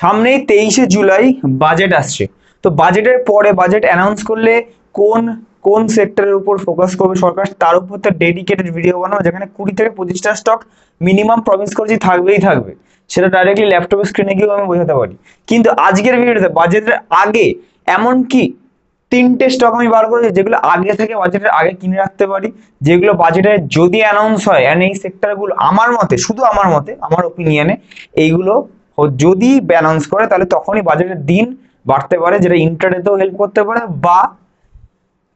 সামনেই 23শে জুলাই বাজেট আসছে। তো বাজেটের পরে বাজেট অ্যানাউন্স করলে কোন কোন সেক্টরের উপর ফোকাস করবে সরকার, তার উপর তো ডেডিকেটেড ভিডিও বানাবো, যেখানে 20 থেকে 25টা স্টক মিনিমাম প্রমিস করছি থাকবেই থাকবে। সেটা ডাইরেক্টলি ল্যাপটপের স্ক্রিনে গিয়েও আমি বোঝাতে পারি। কিন্তু আজকের ভিডিওতে বাজেটের আগে এমনকি 3টে স্টক আমি বার করেছি যেগুলো আগে থেকে বাজেটের আগে কিনে রাখতে পারি, যেগুলো বাজেটে যদি অ্যানাউন্স হয়, এন্ড এই সেক্টরগুলো আমার মতে, শুধু আমার মতে, আমার ওপিনিয়নে, এইগুলো যদি অ্যানাউন্স করে তাহলে তখনই বাজেটের দিন বাড়তে পারে, যেটা ইন্টারডেতেও হেল্প করতে পারে বা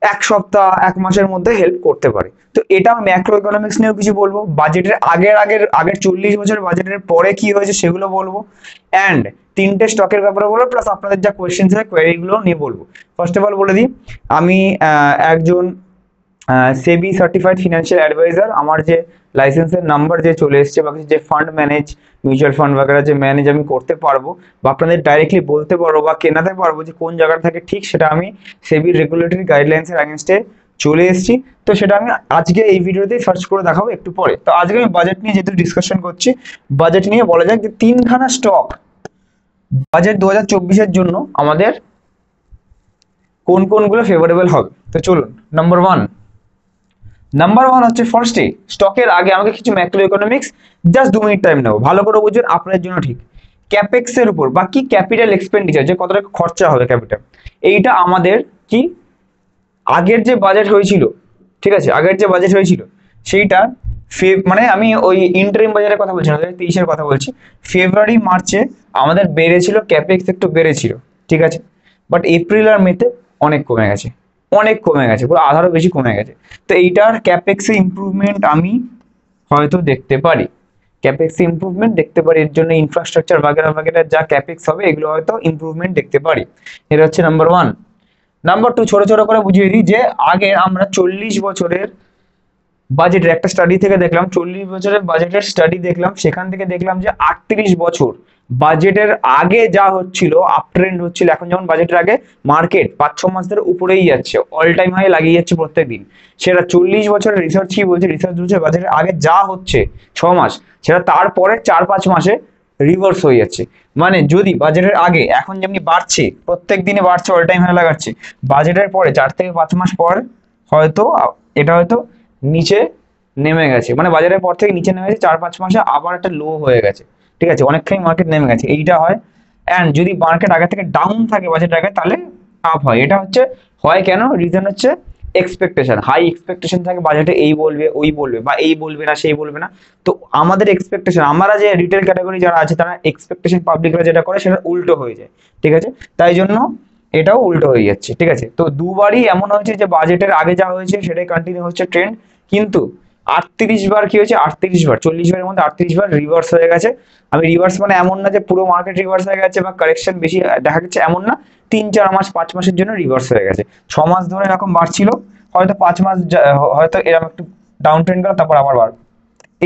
এক সপ্তাহ এক মাসের মধ্যে হেল্প করতে পারে। তো এটা ম্যাক্রো ইকোনমিক্স নিয়েও কিছু বলবো, বাজেটের আগের 40 বছরের বাজেটের পরে কি হয়েছে সেগুলো বলবো, অ্যান্ড 3টে স্টকের ব্যাপারে বলবো, প্লাস আপনাদের যা কোয়েশ্চেন আছে কোয়েরিগুলো নিয়ে বলবো। ফার্স্ট অফ অল বলে দিই, আমি একজন সেবি সার্টিফাইড ফিনান্সিয়াল অ্যাডভাইজার। আমার যে লাইসেন্সের নাম্বার যে চলে এসছে, বা যে ফান্ড ম্যানেজ, মিউচুয়াল ফান্ড বাগেরা যে ম্যানেজ আমি করতে পারবো, বা আপনাদের ডাইরেক্টলি বলতে পারবো বা কেনাতে পারবো যে কোন জায়গাটা থেকে ঠিক, সেটা আমি সেবির রেগুলেটরি গাইডলাইন্সের এগেনস্টে চলে এসেছি। তো সেটা আমি আজকে এই ভিডিওতেই সার্চ করে দেখাবো একটু পরে। তো আজকে আমি বাজেট নিয়ে যেহেতু ডিসকাশন করছি, বাজেট নিয়ে বলা যাক যে 3খানা স্টক বাজেট 2024-এর জন্য আমাদের কোন কোনগুলো ফেভারেবল হবে। তো চলুন, নাম্বার ওয়ান হচ্ছে ফার্স্টে, স্টকের আগে আমাকে কিছু macroeconomics just 2 minute time নেবো, ভালো করে বুঝুন, আপনাদের জন্য ঠিক। ক্যাপেক্স এর উপর বা কি ক্যাপিটাল এক্সপেন্ডিচার, যে কত টাকা খরচা হবে ক্যাপিটাল, এইটা আমাদের কি আগের যে বাজেট হয়েছিল, ঠিক আছে, আগের যে বাজেট হয়েছিল সেইটা মানে আমি ওই ইন্টারিম বাজারের কথা বলছি না, 2023-এর কথা বলছি। ফেব্রুয়ারি মার্চে আমাদের বেড়েছিল, ক্যাপেক্স একটু বেড়েছিল, ঠিক আছে, বাট এপ্রিল আর মেতে অনেক কমে গেছে, অনেক কমে গেছে, পুরো আধারও বেশি কমে গেছে। তো এইটার ক্যাপেক্সে ইমপ্রুভমেন্ট আমি হয়তো দেখতে পারি, ক্যাপেক্সে ইমপ্রুভমেন্ট দেখতে পারি, এর জন্য ইনফ্রাস্ট্রাকচার বাগেরা বাগেরা যা ক্যাপেক্স হবে এগুলো হয়তো ইমপ্রুভমেন্ট দেখতে পারি। এটা হচ্ছে নাম্বার ওয়ান। নাম্বার টু, ছোট ছোট করে বুঝিয়ে দিই যে আগে আমরা 40 বছরের বাজেটের একটা স্টাডি থেকে দেখলাম, 40 বছরের বাজেটের স্টাডি দেখলাম, সেখান থেকে দেখলাম যে 38 বছর বাজেটের আগে যা হচ্ছিল, আপ ট্রেন্ড হচ্ছিল, এখন যেমন বাজেটের আগে মার্কেট 5-6 মাস ধরে উপরেই যাচ্ছে, অল টাইম হাই লাগিয়ে যাচ্ছে প্রত্যেক দিন, সেটা 40 বছরের রিসার্চ কি বলছে, রিসার্চ বলছে বাজেটের আগে যা হচ্ছে 6 মাস, সেটা তারপরে 4-5 মাসে রিভার্স হয়ে যাচ্ছে। মানে যদি বাজেটের আগে এখন যেমনি বাড়ছে, প্রত্যেক দিনে বাড়ছে, অল টাইম হাই লাগাচ্ছে, বাজেটের পরে 4 থেকে 5 মাস পর হয়তো এটা হয়তো নিচে নেমে গেছে, মানে বাজারের পর থেকে নিচে নেমে গেছে, 4-5 মাসে আবার একটা লো হয়ে গেছে, ঠিক আছে, অনেকখানি মার্কেট নেমে গেছে, এইটা হয়। অ্যান্ড যদি মার্কেট আগে থেকে ডাউন থাকে বাজেটের আগে, তাহলে আপ হয়। এটা হচ্ছে হয় কেন, রিজন হচ্ছে এক্সপেকটেশন, হাই এক্সপেকটেশন থাকে বাজেটে, এই বলবে ওই বলবে, বা এই বলবে না সেই বলবে না। তো আমাদের এক্সপেকটেশন, আমরা যে রিটেল ক্যাটাগরি যারা আছে, তারা এক্সপেকটেশন পাবলিকরা যেটা করে সেটা উল্টো হয়ে যায়, ঠিক আছে, তাই জন্য এটাও উল্টো হয়ে যাচ্ছে, ঠিক আছে। তো দুবারই এমন হয়েছে যে বাজেটের আগে যা হয়েছে সেটাই কন্টিনিউ হচ্ছে ট্রেন্ড, কিন্তু 38 বার কি হয়েছে, 38 বার, 40 বারের মধ্যে 38 বার রিভার্স হয়ে গেছে। আমি রিভার্স মানে এমন না যে পুরো মার্কেট রিভার্স হয়ে গেছে বা কারেকশন বেশি দেখা যাচ্ছে, এমন না, 3-4 মাস 5 মাসের জন্য রিভার্স হয়ে গেছে। 6 মাস ধরে এরকম বাড়ছিল, হয়তো 5 মাস হয়তো এরকম একটু ডাউন ট্রেন্ড গেল, তারপর আবার বাড়বে,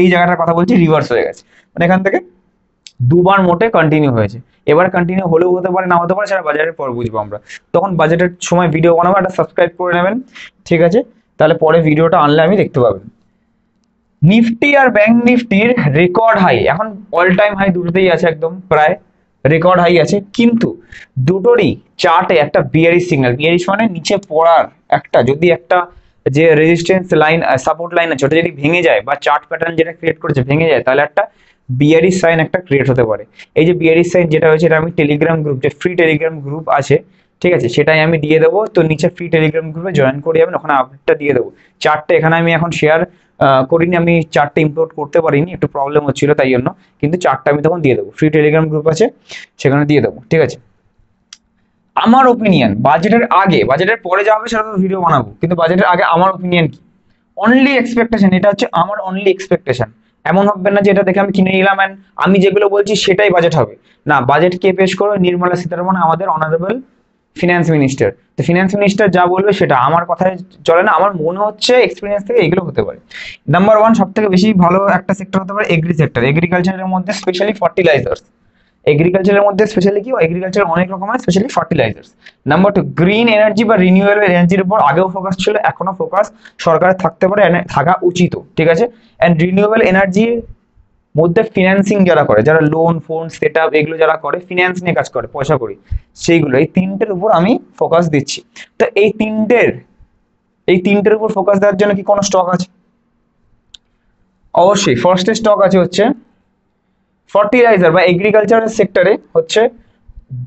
এই জায়গাটার কথা বলছি, রিভার্স হয়ে গেছে, মানে এখান থেকে দুবার মোটে কন্টিনিউ হয়েছে। এবার কন্টিনিউ হলেও হতে পারে, না হতে পারে, সেটা বাজারের পর বুঝবো আমরা, তখন বাজেটের সময় ভিডিও বানাবো, একটা সাবস্ক্রাইব করে নেবেন, ঠিক আছে, তাহলে পরে ভিডিওটা আনলে আমি দেখতে পাবেন। নিফটি আর ব্যাংক নিফটির রেকর্ড হাই, এখন অল টাইম হাই দুটোতেই আছে, একদম প্রায় রেকর্ড হাই আছে, কিন্তু দুটোরই চার্টে একটা বিয়ারিশ সিগন্যাল, বিয়ারিশ মানে নিচে পড়ার একটা, যদি একটা যে রেজিস্ট্যান্স লাইন সাপোর্ট লাইন আছে ওটা যদি ভেঙে যায়, বা চার্ট প্যাটার্ন যেটা ক্রিয়েট করেছে ভেঙে যায়, তাহলে একটা বিয়ারিশ সাইন একটা ক্রিয়েট হতে পারে। এই যে বিয়ারিশ সাইন যেটা হয়েছে, এটা আমি টেলিগ্রাম গ্রুপ, যে ফ্রি টেলিগ্রাম গ্রুপ আছে, ঠিক আছে, সেটাই আমি দিয়ে দেবো। তো নিচে ফ্রি টেলিগ্রাম গ্রুপে জয়েন করে যাবেন, ওখানে আপডেটটা দিয়ে দেবো। চার্টটা এখানে আমি এখন শেয়ার করিনি, আমি চার্টটা ইমপ্লোড করতে পারিনি, একটু প্রবলেম হচ্ছিল তাই জন্য, কিন্তু চার্টটা আমি তখন দিয়ে দেবো, ফ্রি টেলিগ্রাম গ্রুপ আছে সেখানে দিয়ে দেবো, ঠিক আছে। আমার ওপিনিয়ন, বাজেটের আগে, বাজেটের পরে যা হবে সেটা তো ভিডিও বানাবো, কিন্তু বাজেটের আগে আমার ওপিনিয়ন কি, অনলি এক্সপেকটেশন, এটা হচ্ছে আমার অনলি এক্সপেকটেশন। এমন হবে না যে এটা দেখে আমি কিনে নিলাম এন্ড আমি যেগুলো বলছি সেটাই বাজেট হবে, না, বাজেট কে পেশ করবে, নির্মলা সীতারামন, আমাদের অনারেবল ফিনান্স মিনিস্টার। তো ফিনান্স মিনিস্টার যা বলবে সেটা আমার কথায় চলে না, আমার মনে হচ্ছে এক্সপিরিয়েন্স থেকে এগুলো হতে পারে। নাম্বার ওয়ান, সব থেকে বেশি ভালো একটা সেক্টর হতে পারে এগ্রি সেক্টর, এগ্রিকালচারের মধ্যে স্পেশালি ফার্টিলাইজার্স, এগ্রিকালচারের মধ্যে স্পেশালি কি, এগ্রিকালচার অনেক রকম হয়, specially fertilisers. Number two, green energy বা রিনিউয়েবল এনার্জির উপর আগেও ফোকাস ছিল, এখনো ফোকাস সরকারের থাকতে পারে, থাকা উচিত, ঠিক আছে। এন্ড রিনিউয়েবল এনার্জি মধ্যে ফিন্যান্সিং যারা করে, যারা লোন ফোন সেট আপ এগুলো যারা করে, ফিন্যান্স নিয়ে কাজ করে, পয়সা করি, সেইগুলো, এই তিনটের উপর আমি ফোকাস দিচ্ছি। তো এই তিনটের উপর ফোকাস দেওয়ার জন্য কি কোনো স্টক আছে? অবশ্যই ফার্স্টে স্টক আছে হচ্ছে ফার্টিলাইজার বা এগ্রিকালচার সেক্টরে হচ্ছে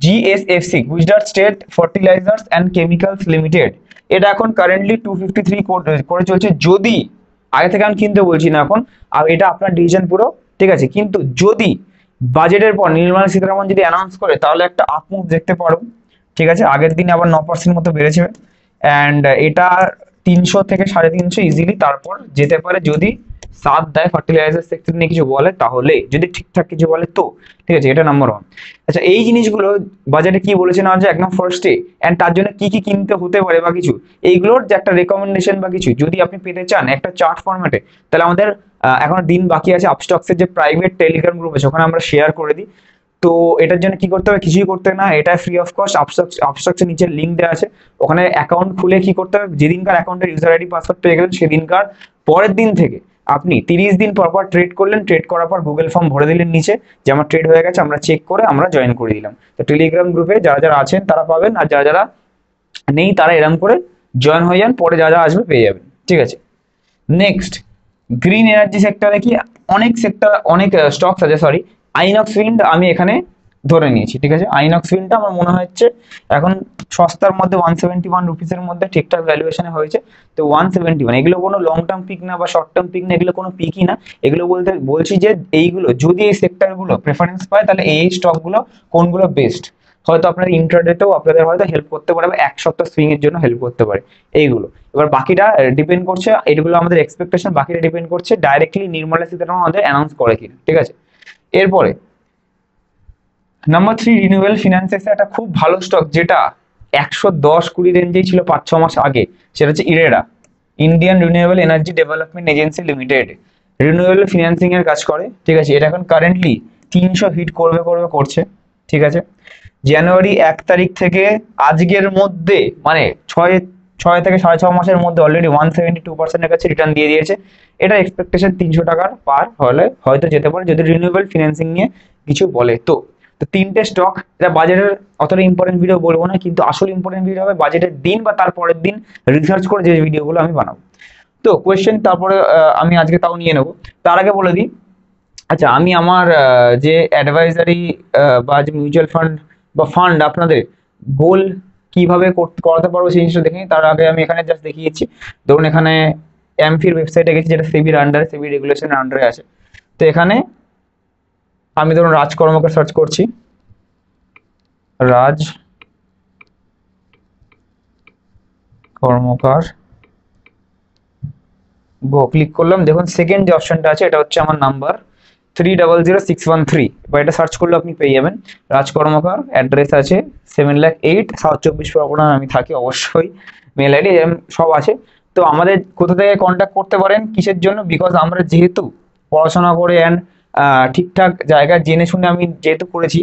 GSFC, Gujarat state fertilizers and chemicals limited. এটা এখন কারেন্টলি 253 করে চলছে। যদি আগে থেকে আমি কিনতে বলছি না এখন, আর এটা আপনার ডিসিশন পুরো, ঠিক আছে। কিন্তু যদি বাজেটের পর নির্মলা সীতারামন যদি অ্যানাউন্স করে তাহলে একটা আপ মুভ দেখতে পারো, ঠিক আছে। আগের দিনে আবার 9% মতো বেড়েছে, অ্যান্ড এটা 300 থেকে 350 ইজিলি তারপর যেতে পারে যদি সাথ দেয় ফার্টিলাইজার সেক্টর নিয়ে কিছু বলে, তাহলে যদি ঠিকঠাক কিছু বলে তো, ঠিক আছে। এটা নাম্বার 1। আচ্ছা, এই জিনিসগুলো বাজারে কি বলেছে না যে একদম ফার্স্টে, এন্ড তার জন্য কি কি কিনতে হতে পারে বা কিছু, এইগুলোর যে একটা রেকমেন্ডেশন বা কিছু যদি আপনি পেতে চান একটা চার্ট ফরম্যাটে, তাহলে আমাদের এখন দিন বাকি আছে। আপস্টক্সের যে প্রাইভেট টেলিগ্রাম গ্রুপ আছে ওখানে আমরা শেয়ার করে দিই। তো এটার জন্য কি করতে হবে? কিছুই করতে না, এটা ফ্রি অফ কস্ট। আপস্টক্সের নিচে লিঙ্ক দেওয়া আছে, ওখানে অ্যাকাউন্ট খুলে কি করতে হবে, যেদিনকার অ্যাকাউন্টের ইউজার আইডি পাসওয়ার্ড পেয়ে গেলেন সেদিনকার পরের দিন থেকে আপনি 30 দিন পর পর ট্রেড করলেন, ট্রেড করার পর গুগল ফর্ম ভরে দিলেন নিচে যে আমার ট্রেড হয়ে গেছে, আমরা চেক করে আমরা জয়েন করে দিলাম। তো টেলিগ্রাম গ্রুপে যারা যারা আছেন তারা পাবেন, আর যারা যারা নেই তারা এরকম করে জয়েন হয়ে যান, পরে যা যা আসবে পেয়ে যাবেন, ঠিক আছে। নেক্সট, গ্রিন এনার্জি সেক্টরে কি অনেক স্টকস আছে, সরি আইনক্স উইন্ড আমি এখানে ধরে নিয়েছি, ঠিক আছে। আইনক্স উইন্ডটা আমার মনে হচ্ছে এখন সস্তার মধ্যে 171 রুপিসের মধ্যে ঠিকঠাক ভ্যালুয়েশনে হয়েছে। তো 171, এগুলো কোনো লং টার্ম পিক না বা শর্ট টার্ম পিক না, এগুলো কোনো পিকই না। এগুলো বলছি যে এইগুলো যদি এই সেক্টরগুলো প্রেফারেন্স পায় তাহলে এই স্টকগুলো কোনগুলো বেস্ট, হয়তো আপনাদের ইন্ট্রাডেতেও আপনাদের হয়তো হেল্প করতে পারে বা এক সপ্তাহ সুইং এর জন্য হেল্প করতে পারে এইগুলো। এবার বাকিটা ডিপেন্ড করছে, এগুলো আমাদের এক্সপেকটেশন, বাকিটা ডিপেন্ড করছে ডাইরেক্টলি নির্মলা সীতারামন আমাদের অ্যানাউন্স করে কিনা, ঠিক আছে। এরপরে নাম্বার 3, রিনিউয়েবল ফিনান্সেস, একটা খুব ভালো স্টক যেটা 110-20 রেঞ্জেই ছিল 5-6 মাস আগে, সেটা হচ্ছে IREDA, Indian renewable energy development agency limited. Renewable financing এর কাজ করে, ঠিক আছে। এটা এখন কারেন্টলি 300 হিট করছে, ঠিক আছে। জানুয়ারি 1 তারিখ থেকে আজকের মধ্যে মানে 6 থেকে 6.5 মাসের মধ্যে অলরেডি 172% এর কাছে রিটার্ন দিয়ে দিয়েছে। এটা এক্সপেকটেশন 300 টাকার পার হলে হয়তো যেতে পারে যদি রিনিউয়েবল ফিনান্সিং নিয়ে কিছু বলে। তো তিনটে স্টক, এটা বাজেটের অতটা ইম্পর্টেন্ট ভিডিও বলবো না, কিন্তু আসল ইম্পর্টেন্ট ভিডিও হবে বাজেটের দিন বা তার পরের দিন রিসার্চ করে যে ভিডিওগুলো আমি বানাবো। তো কোয়েশ্চেন তারপরে আমি আজকে তাও নিয়ে নেবো। তার আগে বলে দিই, আচ্ছা আমি আমার যে অ্যাডভাইজারি বা যে মিউচুয়াল ফান্ড বা ফান্ড আপনাদের গোল কিভাবে করাতে পারবো সেই জিনিসটা দেখে নিই। তার আগে আমি এখানে জাস্ট দেখিয়েছি, ধরুন এখানে এমফির ওয়েবসাইটে গেছি যেটা সেবির আন্ডারে, সেবি রেগুলেশনের আন্ডারে আছে। তো এখানে আমি ধরুন রাজ কর্মকার সার্চ করছি, রাজ কর্মকার গো ক্লিক করলাম। দেখুন সেকেন্ড যে অপশনটা আছে এটা হচ্ছে আমার নাম্বার 300613, বা এটা সার্চ করলে আপনি পেয়ে যাবেন। রাজ কর্মকার, অ্যাড্রেস আছে 708 সাউথ 24 পরগনা আমি থাকি, অবশ্যই মেল আইডি সব আছে। তো আমাদের কোথা থেকে কন্ট্যাক্ট করতে পারেন কিসের জন্য, বিকজ আমরা যেহেতু পড়াশোনা করে অ্যান্ড ঠিকঠাক জায়গায় জেনে শুনে আমি যেহেতু করেছি,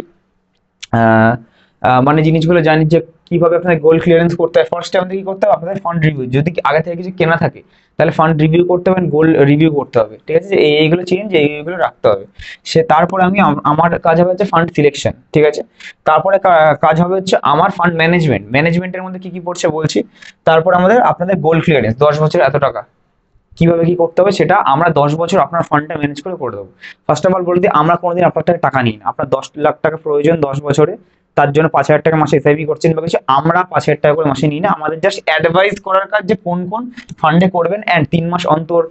মানে জিনিসগুলো জানি যে কিভাবে আপনাদের গোল ক্লিয়ারেন্স করতে হয়। ফার্স্টে আমাদের কি করতে হবে, আপনাদের ফান্ড রিভিউ, যদি আগে থেকে কিছু কেনা থাকে তাহলে ফান্ড রিভিউ করতে হবে, গোল রিভিউ করতে হবে, ঠিক আছে। যে এইগুলো চেঞ্জ এইগুলো রাখতে হবে। তারপরে আমার কাজ হবে হচ্ছে ফান্ড সিলেকশন, ঠিক আছে। তারপরে কাজ হবে হচ্ছে আমার ফান্ড ম্যানেজমেন্টের মধ্যে কি কি পড়ছে বলছি। তারপর আমাদের আপনাদের গোল ক্লিয়ারেন্স 10 বছর এত টাকা কিভাবে কি করতে হবে সেটা আমরা 10 বছর আপনার ফান্ডটা ম্যানেজ করে দেবো। ফার্স্ট অফ অল বলে দিই, আমরা কোনোদিন আপনার থেকে টাকা নিই না। আপনার 10 লাখ টাকা প্রয়োজন 10 বছরে, তার জন্য 5,000 টাকা মাসে এসআইপি করছেন বা কিছু, আমরা 5,000 টাকা করে মাসে নিই না। আমাদের জাস্ট অ্যাডভাইস করার কাজ যে কোন কোন ফান্ডে করবেন, অ্যান্ড 3 মাস অন্তর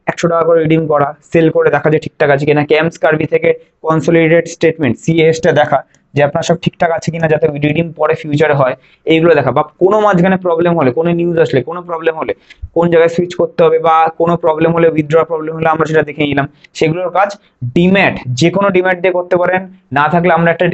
100 টাকা করে রিডিম করা, সেল করে দেখা যে ঠিকঠাক আছে কিনা, ক্যাম্পস কার্ভি থেকে কনসোলিডেটেড স্টেটমেন্ট সিএএসটা দেখা যে আপনার সব ঠিকঠাক আছে কিনা, যাতে রিডিম পরে ফিউচারে হয়, এইগুলো দেখা। বা কোনো মাঝখানে প্রবলেম হলে, কোনো নিউজ আসলে, কোনো প্রবলেম হলে কোন জায়গায় সুইচ করতে হবে, বা কোনো প্রবলেম হলে উইথড্র প্রবলেম হলে আমরা সেটা দেখে নিলাম। সেগুলোর কাজ ডিম্যাট, যে কোনো ডিম্যাট দিয়ে করতে পারেন, না থাকলে আমরা একটা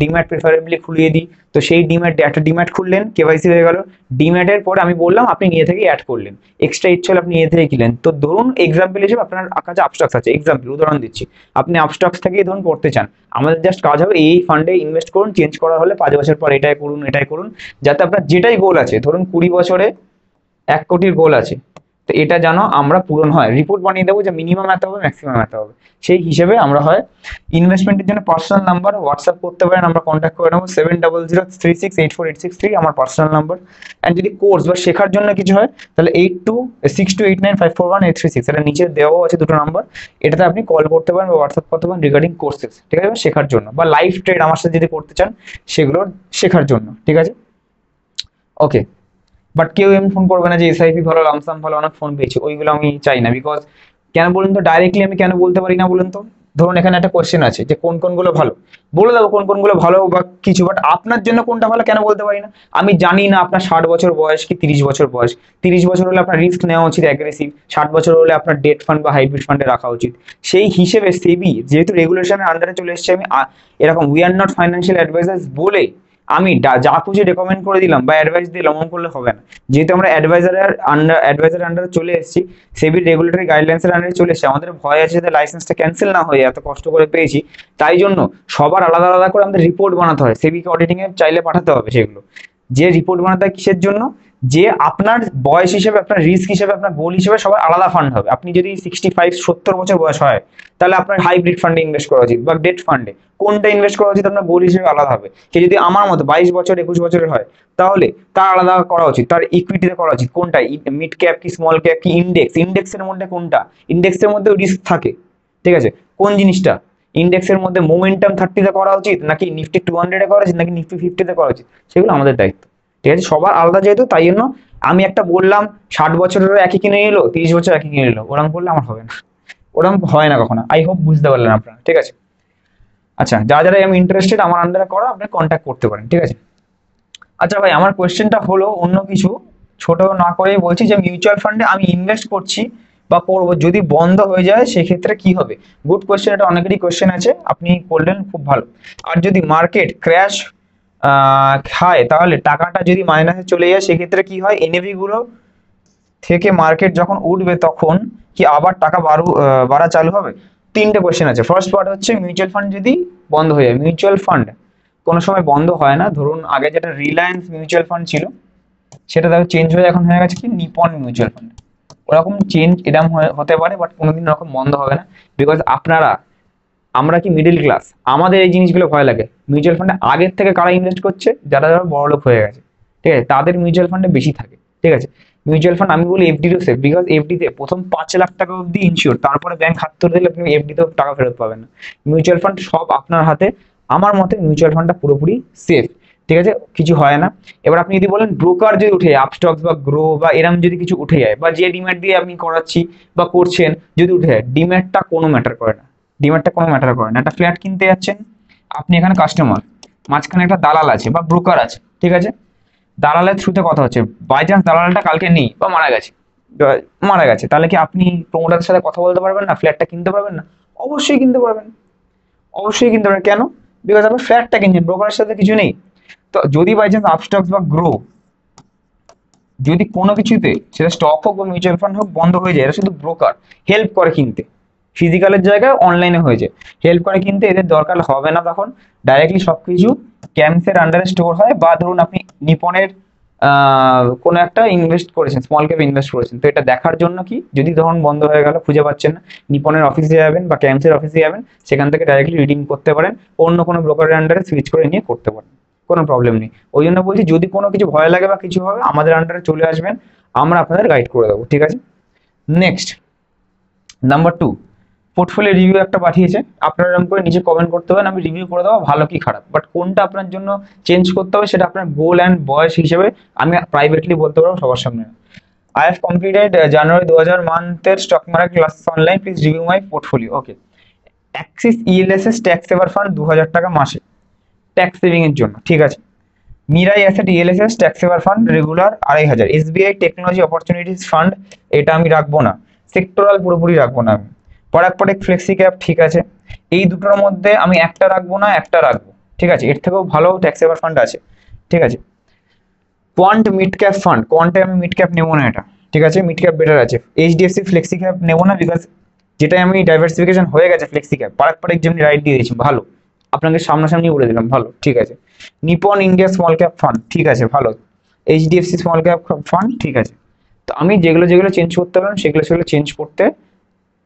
ডিম্যাট প্রেফারেবলি খুলিয়ে দিই। তো সেই একটা ডিম্যাট খুললেন, কেওয়াইসি হয়ে গেল। ডিম্যাটের পরে আমি বললাম আপনি নিজে থেকে অ্যাড করলেন, এক্সট্রা ইচ্ছে হলে আপনি নিজে থেকে কিনলেন। তো ধরুন এক্সাম্পল হিসেবে আপনার কাছে আপস্টক্স আছে, উদাহরণ দিচ্ছি, আপনি আপস্টক্স থেকেই ধরুন করতে চান, আমাদের জাস্ট কাজ হবে এই ফান্ডে ইনভেস্ট করুন, চেঞ্জ করা হলে 5 বছর পর এটাই করুন, যাতে আপনার যেটাই গোল আছে, ধরুন 20 বছরে 1 কোটির গোল আছে, তো এটা যেন আমরা পূরণ হয়, রিপোর্ট বানিয়ে দেবো যে মিনিমাম এত হবে, ম্যাক্সিমাম এত হবে, সেই হিসেবে আমরা হয় ইনভেস্টমেন্টের জন্য পার্সোনাল নাম্বার হোয়াটসঅ্যাপ করতে পারেন, আমরা কন্ট্যাক্ট করে নেবো 7003684863 আমার পার্সোনাল নাম্বার। অ্যান্ড যদি কোর্স বা শেখার জন্য কিছু হয় তাহলে 826289541836, এটা নিচে দেওয়াও আছে দুটো নাম্বার, এটাতে আপনি কল করতে পারেন বা হোয়াটসঅ্যাপ করতে পারেন রিগার্ডিং কোর্সেস, ঠিক আছে, শেখার জন্য, বা লাইভ ট্রেড আমার সাথে যদি করতে চান সেগুলো শেখার জন্য, ঠিক আছে। ওকে, বাট কেউ এমনি ফোন করবে না যে এসআইপি ভালো, লামসাম ভালো, অনেক ফোন পেয়েছি, ওইগুলো আমি চাই না। বিকজ কেন বলুন তো, ডাইরেক্টলি আমি কেন বলতে পারি না বলুন তো, ধরুন এখানে একটা কোয়েশ্চেন আছে যে কোন কোনগুলো ভালো, বলে দেবো কোন কোনগুলো ভালো বা কিছু, বাট আপনার জন্য কোনটা ভালো কেন বলতে পারি না। আমি জানি না আপনার 60 বছর বয়স কি 30 বছর বয়স, 30 বছর হলে আপনার রিস্ক নেওয়া উচিত অ্যাগ্রেসিভ, 60 বছর হলে আপনার ডেট ফান্ড বা হাইব্রিড ফান্ডে রাখা উচিত। সেই হিসেবে সেবি যেহেতু রেগুলেশনের আন্ডারে চলে এসেছে, আমি এরকম we are not financial advisers বলে আমি যা খুশি রেকমেন্ড করে দিলাম বা অ্যাডভাইস দিলাম অমন করলে হবে না। যেহেতু আমরা অ্যাডভাইজারের আন্ডারে চলে এসেছি, সেবির রেগুলেটরি গাইডলাইন্সের আন্ডারে চলে এসেছি, আমাদের ভয় আছে যে লাইসেন্সটা ক্যান্সেল না হয়ে, এত কষ্ট করে পেয়েছি, তাই জন্য সবার আলাদা আলাদা করে আমাদের রিপোর্ট বানাতে হয়, সেবিকে অডিটিং এ চাইলে পাঠাতে হবে সেগুলো। যে রিপোর্ট বানাতে হয় কিসের জন্য, যে আপনার বয়স হিসেবে, আপনার রিস্ক হিসেবে, আপনার গোল হিসেবে সবার আলাদা ফান্ড হবে। আপনি যদি 65-70 বছর বয়স হয় তাহলে আপনার হাইব্রিড ফান্ডে ইনভেস্ট করা উচিত বা ডেট ফান্ডে, কোনটা ইনভেস্ট করা উচিত আপনার গোল হিসেবে আলাদা হবে। সে যদি আমার মতো 22 বছর 21 বছরের হয় তাহলে তার আলাদা করা উচিত, তার ইকুইটিতে করা উচিত কোনটা, মিড ক্যাপ কি স্মল ক্যাপ কি ইন্ডেক্সের মধ্যে কোনটা, ইন্ডেক্সের মধ্যে রিস্ক থাকে, ঠিক আছে, কোন জিনিসটা ইন্ডেক্সের মধ্যে মোমেন্টাম 30-তে করা উচিত নাকি নিফটি 200-এ করা উচিত নাকি নিফটি 50-তে করা উচিত, সেগুলো আমাদের দায়িত্ব, ঠিক আছে, সবার আলাদা যেহেতু, তাই জন্য আমি একটা বললাম 60 বছরের একই কিনে নিলো, 30 বছর একই কিনে নিলো, ওরকম করলে আমার হবে না, ওরকম হয় না কখনো। আই হোপ বুঝতে পারলেন আপনারা, ঠিক আছে। আচ্ছা, যারা আমি ইন্টারেস্টেড আমার আন্ডারে করা, আপনি কন্ট্যাক্ট করতে পারেন, ঠিক আছে। আচ্ছা ভাই, আমার কোয়েশ্চেনটা হলো অন্য কিছু, ছোট না করেই বলছি যে মিউচুয়াল ফান্ডে আমি ইনভেস্ট করছি বা করবো, যদি বন্ধ হয়ে যায় সেক্ষেত্রে কি হবে। গুড কোয়েশ্চেন, এটা অনেকেরই কোয়েশ্চেন আছে, আপনি করলেন খুব ভালো। আর যদি মার্কেট ক্র্যাশ খায় তাহলে টাকাটা যদি মাইনাসে চলে যায় সেক্ষেত্রে কি হয়, এনএভি গুলো থেকে মার্কেট যখন উঠবে তখন কি আবার টাকা বাড়া চালু হবে। তিনটে কোয়েশ্চেন আছে। ফার্স্ট পার্ট হচ্ছে মিউচুয়াল ফান্ড যদি বন্ধ হয়ে যায়, মিউচুয়াল ফান্ড কোনো সময় বন্ধ হয় না। ধরুন আগে যেটা রিলায়েন্স মিউচুয়াল ফান্ড ছিল সেটা দেখো চেঞ্জ হয়ে এখন হয়ে গেছে কি নিপন মিউচুয়াল ফান্ড, ওরকম চেঞ্জ এরকম হতে পারে, বাট কোনোদিন ওরকম বন্ধ হবে না। বিকজ আমরা কি মিডল ক্লাস, আমাদের এই জিনিসগুলো ভয় লাগে। মিউচুয়াল ফান্ডে আগের থেকে কারা ইনভেস্ট করছে, যারা যারা বড় লোক হয়ে গেছে, ঠিক আছে, তাদের মিউচুয়াল ফান্ডে বেশি থাকে, ঠিক আছে। মিউচুয়াল ফান্ড আমি বলি এফডিরও সেফ, বিকজ এফডিতে প্রথম 5 লাখ টাকা অব্দি ইনশিওর, তারপরে ব্যাংক হাত তুলে দিলে আপনি এফডিতেও টাকা ফেরত পাবেন না। মিউচুয়াল ফান্ড সব আপনার হাতে, আমার মতে মিউচুয়াল ফান্ডটা পুরোপুরি সেফ, ঠিক আছে, কিছু হয় না। এবার আপনি যদি বলেন ব্রোকার যদি উঠে যায়, আপস্টক্স বা গ্রো বা এরম যদি কিছু উঠে যায়, বা যে ডিম্যাট দিয়ে আপনি করাচ্ছি বা করছেন যদি উঠে যায়, ডিম্যাটটা কোনো ম্যাটার করে না, একটা ফ্ল্যাট কিনতে যাচ্ছেন আপনি, এখানে কাস্টমার, মাঝখানে একটা দালাল আছে বা ব্রোকার আছে, ঠিক আছে, দালালের থ্রুতে কথা হচ্ছে, বাই চান্স দালালটা কালকে নেই বা মারা গেছে, তাহলে কি আপনি প্রমোটারের সাথে কথা বলতে পারবেন না, ফ্ল্যাটটা কিনতে পারবেন না? অবশ্যই কিনতে পারবেন, কেন? বিকজ আপনি ফ্ল্যাটটা কিনছেন, ব্রোকারের সাথে কিছু নেই। তো যদি বাই চান্স আপস্টক্স বা গ্রো যদি কোনো কিছুতে, সেটা স্টক হোক বা মিউচুয়াল ফান্ড হোক, বন্ধ হয়ে যায়, এটা শুধু ব্রোকার হেল্প করে কিনতে, ফিজিক্যালের জায়গায় অনলাইনে হয়ে যায়, হেল্প করে কিনতে, এদের দরকার হবে না তখন, ডাইরেক্টলি সবকিছু ক্যাম্পসের আন্ডারে স্টোর হয়। বা ধরুন আপনি নিপনের কোনো একটা ইনভেস্ট করেছেন, স্মল ক্যাপ ইনভেস্ট করেছেন, তো এটা দেখার জন্য কি, যদি তখন বন্ধ হয়ে গেল খুঁজে পাচ্ছেন না, নিপনের অফিসে যাবেন বা ক্যাম্পসের অফিসে যাবেন, সেখান থেকে ডাইরেক্টলি রিডিং করতে পারেন, অন্য কোনো ব্রোকারের আন্ডারে সুইচ করে নিয়ে করতে পারেন, কোনো প্রবলেম নেই। ওই জন্য বলছি যদি কোনো কিছু ভয় লাগে বা কিছু হবে, আমাদের আন্ডারে চলে আসবেন, আমরা আপনাদের গাইড করে দেবো, ঠিক আছে। নেক্সট নাম্বার 2, পোর্টফোলিও রিভিউ একটা পাঠিয়েছে, আপনারা এরকম করে নিচে কমেন্ট করতে পারেন, আমি রিভিউ করে দেবো ভালো কি খারাপ, বাট কোনটা আপনার জন্য চেঞ্জ করতে হবে সেটা আপনার গোল অ্যান্ড বয়স হিসেবে আমি প্রাইভেটলি বলতে পারবো সবার সামনে। I have completed January 2000 মান্থের stock market classes online, please review my portfolio. Okay, Axis ELSS tax saver fund 2000 টাকা মাসে ট্যাক্স সেভিং এর জন্য, ঠিক আছে। Mirae asset ELSS tax saver fund regular 2500। SBI technology opportunities fund, এটা আমি রাখবো না, সেক্টরাল পুরোপুরি রাখবো না আমি। পরাগ ফ্লেক্সি ক্যাপ, ঠিক আছে, এই দুটোর মধ্যে আমি একটা রাখবো না, একটা রাখবো, ঠিক আছে, এর থেকেও ভালো ট্যাক্স সেভার ফান্ড আছে, ঠিক আছে। কোয়ান্ট মিড ক্যাপ ফান্ড, কোয়ান্টে আমি মিড ক্যাপ নেবো না এটা, ঠিক আছে, মিড ক্যাপ বেটার আছে। এইচডিএফসি ফ্লেক্সি ক্যাপ নেবো না, বিকজ যেটাই আমি ডাইভার্সিফিকেশন হয়ে গেছে ফ্লেক্সি ক্যাপ, পারাক যেমনি রাইট দিয়ে দিয়েছি, ভালো, আপনাকে সামনাসামনি বলে দিলাম, ভালো, ঠিক আছে। Nipon India small cap fund, ঠিক আছে, ভালো। এইচডিএফসি স্মল ক্যাপ ফান্ড, ঠিক আছে। তো আমি যেগুলো যেগুলো চেঞ্জ করতে পারেন সেগুলো সেগুলো চেঞ্জ করতে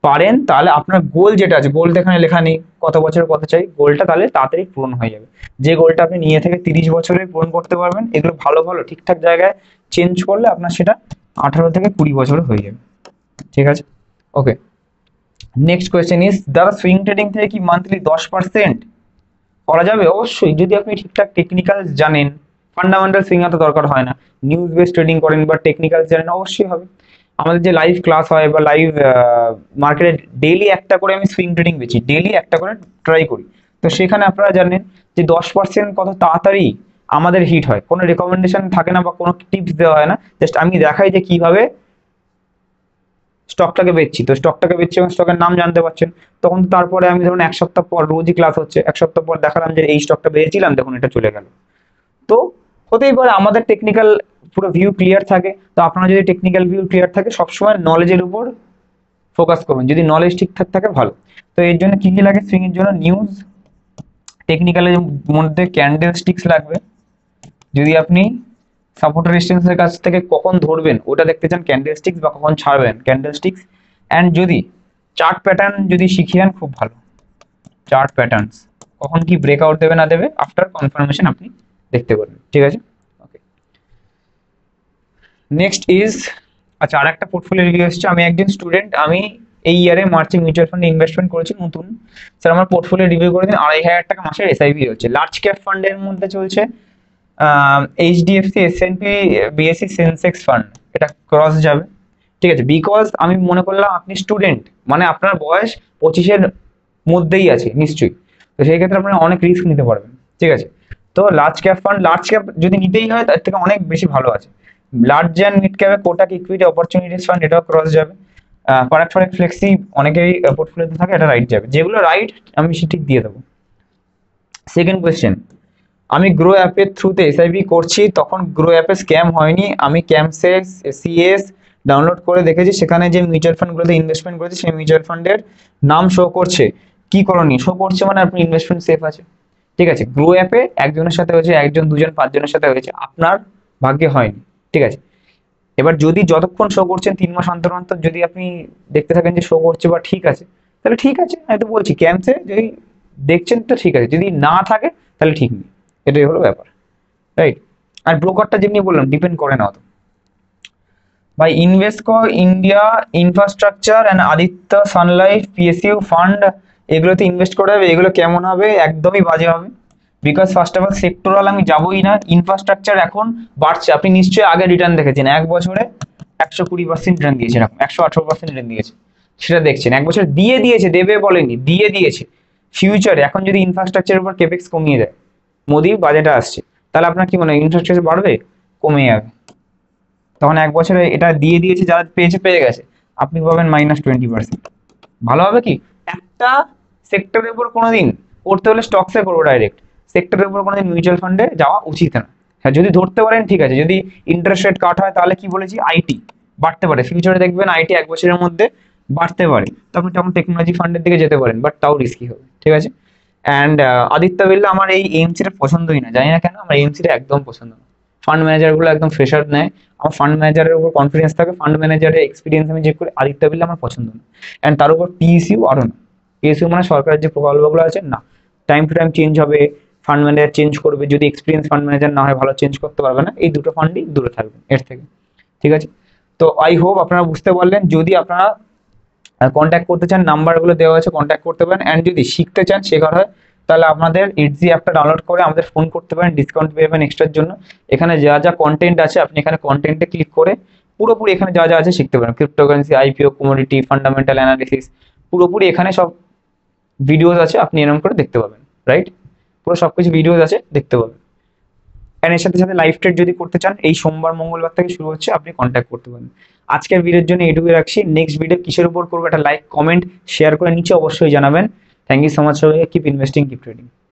পারেন, তাহলে আপনার গোল যেটা আছে, গোলটা এখানে লেখা নেই কত বছর কত চাই, গোলটা তাহলে তাড়াতাড়ি পূরণ হয়ে যাবে। যে গোলটা আপনি নিয়ে থেকে 30 বছরে পূরণ করতে পারবেন, এগুলো ভালো ভালো ঠিকঠাক জায়গায় চেঞ্জ করলে আপনার সেটা 18 থেকে 20 বছরে হয়ে যাবে। ঠিক আছে, ওকে। নেক্সট কোয়েশ্চেন ইজ, দাদা সুইং ট্রেডিং থেকে কি মান্থলি 10% করা যাবে? অবশ্যই, যদি আপনি ঠিকঠাক টেকনিক্যাল জানেন, ফান্ডামেন্টাল সুইং এত দরকার হয় না, নিউজ বেস ট্রেডিং করেন বা টেকনিক্যাল জানেন, অবশ্যই হবে। আমাদের যে লাইভ ক্লাস হয় বা লাইভ মার্কেটে ডেইলি একটা করে আমি সুইং ট্রেডিং বেচি, ডেইলি একটা করে ট্রাই করি। তো সেখানে আপনারা জানেন যে 10% কত তাড়াতাড়ি আমাদের হিট হয়, কোনো রেকমেন্ডেশন থাকে না বা কোনো টিপস দেওয়া হয় না, জাস্ট আমি দেখাই যে কিভাবে স্টকটাকে বেচছি। তো স্টকটাকে বেচছি এবং স্টকের নাম জানতে পারছেন। তখন তারপরে আমি ধরুন এক সপ্তাহ পর, রোজই ক্লাস হচ্ছে, এক সপ্তাহ পর দেখালাম যে এই স্টকটা বেচেছিলাম, দেখুন এটা চলে গেল। তো হতেই পারে আমাদের টেকনিক্যাল পুরো ভিউ ক্লিয়ার থাকে। তো আপনার যদি টেকনিক্যাল ভিউ ক্লিয়ার থাকে, সবসময় নলেজের উপর ফোকাস করবেন, যদি নলেজ ঠিকঠাক থাকে ভালো। তো এর জন্য কি কি লাগে সুইং এর জন্য? নিউজ, টেকনিক্যালের মধ্যে ক্যান্ডেল স্টিক্স লাগবে, যদি আপনি সাপোর্ট রেজিস্ট্যান্সের কাছ থেকে কখন ধরবেন ওটা দেখতে চান, ক্যান্ডেল স্টিক্স, বা কখন ছাড়বেন ক্যান্ডেল স্টিক্স। অ্যান্ড যদি চার্ট প্যাটার্ন যদি শিখে যান খুব ভালো, চার্ট প্যাটার্নস কখন কি ব্রেকআউট দেবে না দেবে আফটার কনফার্মেশন আপনি দেখতে পারবেন। ঠিক আছে, ওকে। নেক্সট ইজ, আচ্ছা আর একটা পোর্টফোলিও রিভিউ এসেছে। আমি একজন স্টুডেন্ট, আমি এই ইয়ারে মার্চে মিউচুয়াল ফান্ডে ইনভেস্টমেন্ট করেছি নতুন। স্যার আমার পোর্টফোলিও রিভিউ করে দিন। 2500 টাকা মাসের এসআইপি হচ্ছে, লার্জ ক্যাপ ফান্ডের মধ্যে চলছে HDFC, S&P, BSc Sensex fund, এটা ক্রস যাবে। ঠিক আছে, বিকজ আমি মনে করলাম আপনি স্টুডেন্ট, মানে আপনার বয়স 25-এর মধ্যেই আছে নিশ্চয়ই, তো সেই ক্ষেত্রে আপনারা অনেক রিস্ক নিতে পারবেন। ঠিক আছে, তো large cap fund, large cap যদি নিতেই হয় তার থেকে অনেক বেশি ভালো আছে। লার্জ অ্যান্ড মিড ক্যাপে কোটাক ইকুইটি অপরচুনিটিস ফান্ড, এটাও ক্রস যাবে। পারাক ফ্লেক্সি অনেকেরই পোর্টফোলিওতে থাকে, এটা রাইট যাবে। যেগুলো রাইট আমি ঠিক দিয়ে দেবো। সেকেন্ড কোয়েশ্চেন, আমি গ্রো অ্যাপের থ্রুতে এসআইপি করছি, তখন গ্রো অ্যাপে স্ক্যাম হয়নি? আমি ক্যাম্পসেক্স সিএস ডাউনলোড করে দেখেছি, সেখানে যে মিউচুয়াল ফান্ডগুলোতে ইনভেস্টমেন্ট করেছে সেই মিউচুয়াল ফান্ডের নাম শো করছে। কি করণীয়? শো করছে মানে আপনি ইনভেস্টমেন্ট সেফ আছে। ঠিক আছে, গ্রো অ্যাপে একজনের সাথে হয়েছে, একজন, দুজন, 5 জনের সাথে হয়েছে, আপনার ভাগ্যে হয়নি। ঠিক আছে, এবার যদি যতক্ষণ শো করছেন 3 মাস অন্তর অন্তর যদি আপনি দেখতে থাকেন যে শো করছে বা ঠিক আছে, তাহলে ঠিক আছে। আমি তো বলছি ক্যাম্পসে যদি দেখছেন তো ঠিক আছে, যদি না থাকে তাহলে ঠিক নেই, এটাই হলো ব্যাপার, রাইট। আর ব্রোকারটা যেমনি বললাম ডিপেন্ড করে না অত। ভাই Invesco India infrastructure and Aditya Sun Life PSU fund, এগুলোতে ইনভেস্ট করা হবে, এগুলো কেমন হবে? একদমই বাজে হবে। Because first of all sectoral আমি যাবোই না। ইনফ্রাস্ট্রাকচার এখন বাড়ছে, আপনি নিশ্চয়ই আগে রিটার্ন দেখেছেন, 1 বছরে 120% রিটার্ন দিয়েছে, এরকম 118% রিটার্ন দিয়েছে, সেটা দেখছেন। 1 বছর দিয়ে দিয়েছে, দেবে বলেনি, দিয়ে দিয়েছে। ফিউচারে এখন যদি ইনফ্রাস্ট্রাকচারের উপর কেপেক্স কমিয়ে দেয়, মোদি বাজেটে আসছে, তাহলে আপনার কি মনে হয় ইনফ্রাস্ট্রাকচার বাড়বে, কমে যাবে? তখন 1 বছরে এটা দিয়ে দিয়েছে, যারা পেয়েছে পেয়ে গেছে, আপনি পাবেন -20%। ভালো হবে কি? একটা সেক্টরের উপর কোনোদিন করতে হলে স্টকসে করবো ডাইরেক্ট, সেক্টরের উপর কোনোদিন মিউচুয়াল ফান্ডে যাওয়া উচিত না। হ্যাঁ যদি ধরতে পারেন ঠিক আছে, যদি ইন্টারেস্ট রেট কাট হয় তাহলে কি বলেছি, আইটি বাড়তে পারে, ফিউচারে দেখবেন আইটি 1 বছরের মধ্যে বাড়তে পারে, তখন তখন টেকনোলজি ফান্ডের দিকে যেতে পারেন, বাট তাও রিস্কি হবে। ঠিক আছে, অ্যান্ড আদিত্য বিড়লা আমার এই এমসিটা পছন্দই না, জানি না কেন, আমার এমসিটা একদম পছন্দ না। ফান্ড ম্যানেজার গুলো একদম ফ্রেশার নেয়, আমার ফান্ড ম্যানেজারের উপর কনফিডেন্স থাকে, ফান্ড ম্যানেজারের এক্সপিরিয়েন্স আমি চেক করি, আদিত্য বিড়লা আমার পছন্দ না। অ্যান্ড তার উপর পিএসইউ আরও না, পিএসইউ মানে সরকারের যে প্রকল্পগুলো আছে না, টাইম টু টাইম চেঞ্জ হবে, ফান্ড ম্যানেজার চেঞ্জ করবে, যদি এক্সপিরিয়েন্স ফান্ড ম্যানেজার না হয় ভালো চেঞ্জ করতে পারবে না, এই দুটো ফান্ডই দূরে থাকবে এর থেকে। ঠিক আছে, তো আই হোপ আপনারা বুঝতে পারলেন। যদি আপনারা কন্ট্যাক্ট করতে চান, নাম্বারগুলো দেওয়া আছে, কন্ট্যাক্ট করতে পারেন। অ্যান্ড যদি শিখতে চান, শেখার হয়, তাহলে আপনাদের ইটজি অ্যাপটা ডাউনলোড করে আমাদের ফোন করতে পারেন, ডিসকাউন্ট পেয়ে যাবেন এক্সট্রার জন্য। এখানে যা যা কন্টেন্ট আছে আপনি এখানে কন্টেন্টে ক্লিক করে পুরোপুরি এখানে যা যা আছে শিখতে পারেন, cryptocurrency, IPO, commodity, fundamental analysis, পুরোপুরি এখানে সব ভিডিওস আছে, আপনি এরকম করে দেখতে পাবেন, রাইট। পুরো সবকিছু ভিডিওস আছে, দেখতে পাবেন। অ্যান্ড এর সাথে সাথে লাইভ ট্রেড যদি করতে চান, এই সোমবার মঙ্গলবার থেকে শুরু হচ্ছে, আপনি কন্ট্যাক্ট করতে পারেন। আজকের ভিডিওর জন্য এইটুকুই রাখছি। নেক্সট ভিডিও কিসের উপর করবো, একটা লাইক, কমেন্ট, শেয়ার করে নিচে অবশ্যই জানাবেন। থ্যাংক ইউ সো মাচ সবাইকে। Keep investing, keep trading.